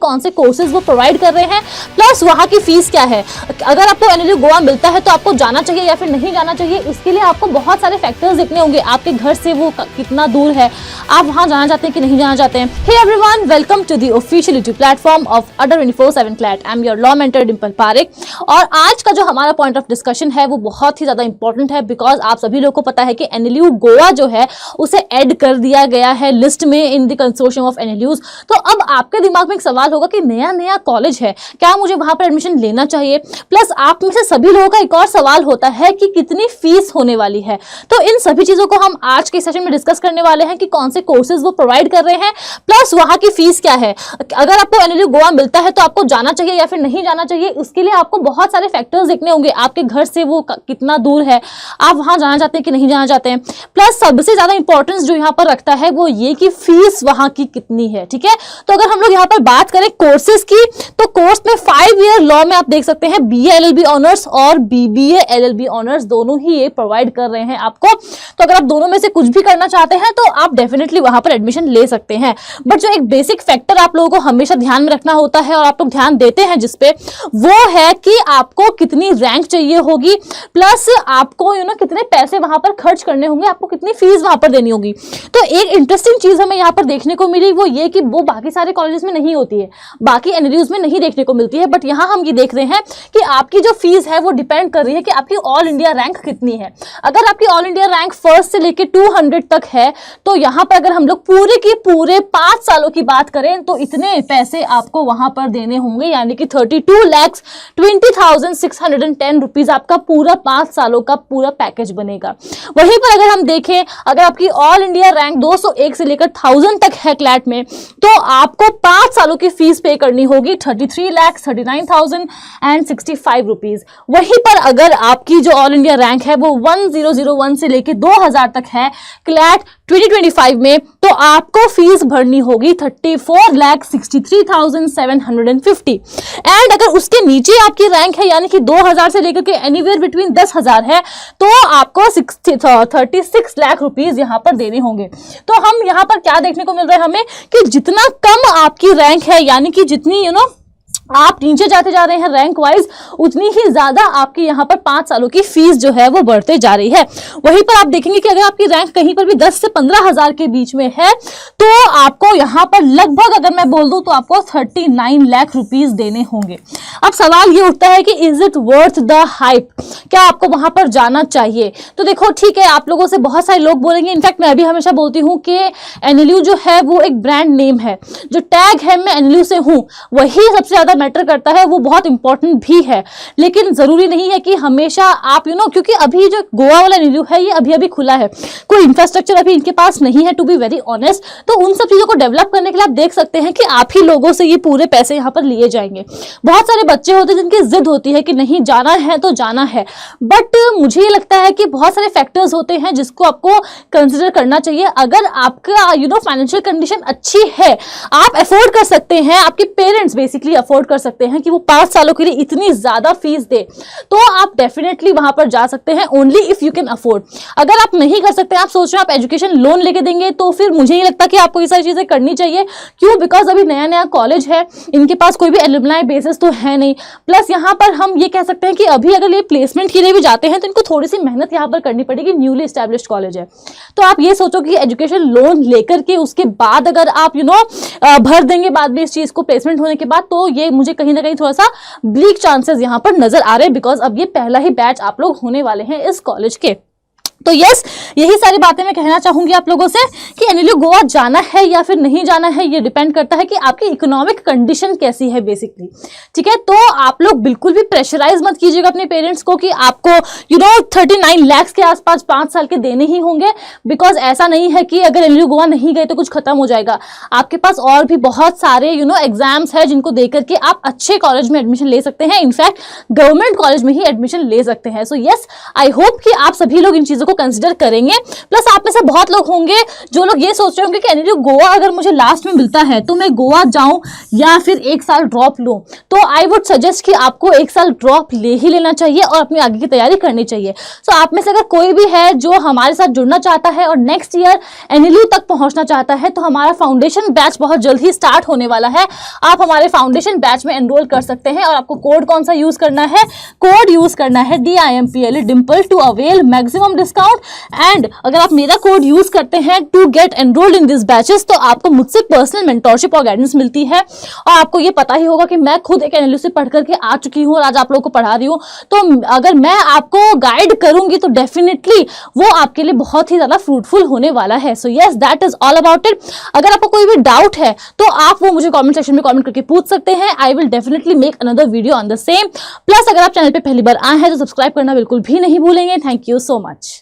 कौन से कोर्सेज वो प्रोवाइड कर रहे हैं, प्लस वहाँ की फीस क्या है। अगर आपको एनएलयू गोवा मिलता है तो आपको जाना चाहिए या फिर नहीं जाना चाहिए, इसके लिए आपको बहुत सारे फैक्टर्स देखने होंगे। आपके घर से वो कितना दूर है, आप वहाँ जाना चाहते हैं कि नहीं जाना चाहते हैं। Hey everyone, welcome to the official YouTube platform of Adda 24/7 CLAT. I am your law mentor Dimple Parekh. और आज का जो हमारा पॉइंट ऑफ डिस्कशन है वो बहुत ही ज्यादा इंपॉर्टेंट है, बिकॉज आप सभी लोगों को पता है कि एनएलयू गोवा जो है उसे ऐड कर दिया गया है लिस्ट में in the consortium of NLUs. तो अब आपके दिमाग में एक सवाल होगा कि नया कॉलेज है, क्या मुझे वहां पर एडमिशन लेना चाहिए। प्लस आप में से सभी लोगों का एक और सवाल होता है कि कितनी फीस होने वाली है। तो इन सभी चीजों को हम आज के सेशन में डिस्कस करने वाले हैं कि कौन से कोर्सेज वो प्रोवाइड कर रहे हैं, प्लस वहां की फीस क्या है। अगर आपको एनएलयू गोवा मिलता है तो आपको जाना चाहिए या फिर नहीं जाना चाहिए, इसके लिए आपको बहुत सारे फैक्टर्स देखने होंगे। आपके घर से वो कितना दूर है, आप वहां जाना चाहते हैं कि नहीं जाना चाहते हैं। प्लस सबसे ज्यादा इंपॉर्टेंस जो यहाँ पर रखता है वो ये कि फीस वहां की कितनी है। ठीक है, तो अगर हम लोग यहाँ पर बात करें कोर्सेज की, तो कोर्स में 5 ईयर लॉ में आप देख सकते हैं BA LLB ऑनर्स और BBA LLB ऑनर्स दोनों ही ये प्रोवाइड कर रहे हैं आपको। तो अगर आप दोनों में से कुछ भी करना चाहते हैं तो आप डेफिनेटली वहां पर एडमिशन ले सकते हैं। बट जो एक बेसिक फैक्टर आप लोगों को हमेशा ध्यान में रखना होता है और आप लोग ध्यान देते हैं जिसपे, वो है कि आपको कितनी रैंक चाहिए होगी, प्लस आपको कितने पैसे वहां पर खर्च करने होंगे, आपको कितनी फीस वहां पर देनी होगी। तो एक इंटरेस्टिंग चीज हमें यहाँ पर देखने को मिली वो ये कि वो बाकी सारे कॉलेजेस में नहीं होती है, बाकी एनएलयूज में नहीं देखने को मिलती है। बट यहाँ हम ये देख रहे हैं कि आपकी जो फीस है वो डिपेंड कर रही है कि आपकी ऑल इंडिया रैंक कितनी है। अगर आपकी ऑल इंडिया रैंक 1st से लेके 200 तक है तो यहाँ पर अगर हम लोग पूरे के पूरे 5 सालों की बात करें तो इतने पैसे आपको वहां पर देने होंगे, यानी कि 32,20,610 रुपीज आपका पूरा 5 सालों का पूरा पैकेज बनेगा। वहीं पर अगर हम देखें, अगर आपकी ऑल इंडिया रैंक 201 से लेकर 1000 तक है क्लैट में, तो आपको 5 सालों की फीस पे करनी होगी 33,39,065 रुपीज। वहीं पर अगर आपकी जो ऑल इंडिया रैंक है वो 1001 से लेकर 2000 तक है क्लैट 2025 में, तो आपको फीस भरनी होगी 34,63,750। एंड अगर उसके नीचे आपकी रैंक है, यानी कि 2000 से लेकर के एनीवेयर बिटवीन 10,000 है, तो आपको 36 लाख रुपीज यहाँ पर देने होंगे। तो हम यहाँ पर क्या देखने को मिल रहा है हमें कि जितना कम आपकी रैंक है, यानी कि जितनी आप नीचे जाते जा रहे हैं रैंक वाइज, उतनी ही ज्यादा आपकी यहाँ पर 5 सालों की फीस जो है वो बढ़ते जा रही है। वहीं पर आप देखेंगे कि अगर आपकी रैंक कहीं पर भी 10 से 15 हजार के बीच में है तो आपको यहाँ पर लगभग, अगर मैं बोल दूं तो आपको 39 लाख रुपीज देने होंगे। अब सवाल ये उठता है कि is it worth the hype, क्या आपको वहां पर जाना चाहिए। तो देखो ठीक है, आप लोगों से बहुत सारे लोग बोलेंगे, इनफैक्ट मैं भी हमेशा बोलती हूँ कि एनएलयू जो है वो एक ब्रांड नेम है, जो टैग है मैं एनएलयू से हूँ वही सबसे ज्यादा मैटर करता है, वो बहुत इंपॉर्टेंट भी है। लेकिन जरूरी नहीं है कि हमेशा आप क्योंकि अभी जो गोवा वाला एनएलयू है ये अभी खुला है, कोई इंफ्रास्ट्रक्चर अभी इनके पास नहीं है टू बी वेरी ऑनेस्ट। तो उन सब चीजों को डेवलप करने के लिए आप देख सकते हैं कि आप ही लोगों से ये पूरे पैसे यहाँ पर लिए जाएंगे। बहुत सारे बच्चे होते हैं जिनकी जिद होती है कि नहीं जाना है तो जाना है, बट मुझे ये लगता है कि बहुत सारे फैक्टर्स होते हैं जिसको आपको कंसिडर करना चाहिए। अगर आपका फाइनेंशियल कंडीशन अच्छी है, आप अफोर्ड कर सकते हैं, आपके पेरेंट्स बेसिकली अफोर्ड कर सकते हैं कि वो 5 सालों के लिए इतनी ज्यादा फीस दे, तो आप डेफिनेटली वहां पर जा सकते हैं, only if you can afford. अगर आप नहीं कर सकते, आप सोच रहे हैं आप एजुकेशन लोन लेके देंगे, तो फिर मुझे ये लगता है कि आपको ये सारी चीजें करनी चाहिए। क्यों? बिकॉज अभी नया कॉलेज है, इनके पास कोई भी एलुमनाई बेसिस तो है नहीं। प्लस यहाँ पर हम ये कह सकते हैं कि अभी अगर ये प्लेसमेंट के लिए भी जाते हैं तो इनको थोड़ी सी मेहनत यहाँ पर करनी पड़ेगी, न्यूली एस्टैब्लिश्ड कॉलेज है। तो आप ये सोचो कि एजुकेशन लोन लेकर के उसके बाद अगर आप भर देंगे बाद में इस चीज को प्लेसमेंट होने के बाद, तो ये मुझे कहीं ना कहीं थोड़ा सा ब्लीक चांसेस यहाँ पर नजर आ रहे हैं, बिकॉज अब ये पहला ही बैच आप लोग होने वाले हैं इस कॉलेज के। तो यस, यही सारी बातें मैं कहना चाहूंगी आप लोगों से कि एनएलयू गोवा जाना है या फिर नहीं जाना है, ये डिपेंड करता है कि आपकी इकोनॉमिक कंडीशन कैसी है बेसिकली। ठीक है, तो आप लोग बिल्कुल भी प्रेशराइज मत कीजिएगा अपने पेरेंट्स को कि आपको 39 लाख के आसपास 5 साल के देने ही होंगे, बिकॉज ऐसा नहीं है कि अगर एनएलयू गोवा नहीं गए तो कुछ खत्म हो जाएगा। आपके पास और भी बहुत सारे एग्जाम्स है जिनको देकर के आप अच्छे कॉलेज में एडमिशन ले सकते हैं, इनफैक्ट गवर्नमेंट कॉलेज में ही एडमिशन ले सकते हैं। सो यस, आई होप कि आप सभी लोग इन चीजों को कंसिडर करेंगे। प्लस आप में से बहुत लोग होंगे जो लोग ये सोच रहे होंगे कि NLU गोवा अगर मुझे लास्ट में मिलता है तो मैं गोवा जाऊं या फिर 1 साल ड्रॉप लूं। तो आई वुड सजेस्ट कि आपको 1 साल ड्रॉप ले ही लेना चाहिए और अपनी आगे की तैयारी करनी चाहिए। सो आप में से अगर कोई भी है जो हमारे साथ जुड़ना चाहता है और नेक्स्ट ईयर NLU तक पहुंचना चाहता है, तो हमारा फाउंडेशन बैच बहुत जल्द ही स्टार्ट होने वाला है। आप हमारे फाउंडेशन बैच में एनरोल कर सकते हैं और आपको कोड कौन सा यूज करना है, कोड यूज करना है DIMPLE Dimple to avail maximum discount. And अगर आप मेरा कोड यूज करते हैं to get enrolled in this batches, तो आपको मुझसे पर्सनल मेंटोरशिप और गाइडेंस मिलती है। और आपको ये पता ही होगा कि मैं खुद एक NLU से पढ़ करके आ चुकी हूँ और आज आप लोगों को पढ़ा रही हूँ। तो अगर मैं आपको गाइड करूंगी तो डेफिनेटली वो आपके लिए बहुत ही ज्यादा फ्रूटफुल होने वाला है। So yes, that is all about it. अगर आपको कोई भी डाउट है तो आप वो मुझे कमेंट सेक्शन में कमेंट करके पूछ सकते हैं। I will definitely make another video on the same. Plus अगर आप चैनल पे पहली बार आए हैं तो सब्सक्राइब करना बिल्कुल भी नहीं भूलेंगे। Thank you so much.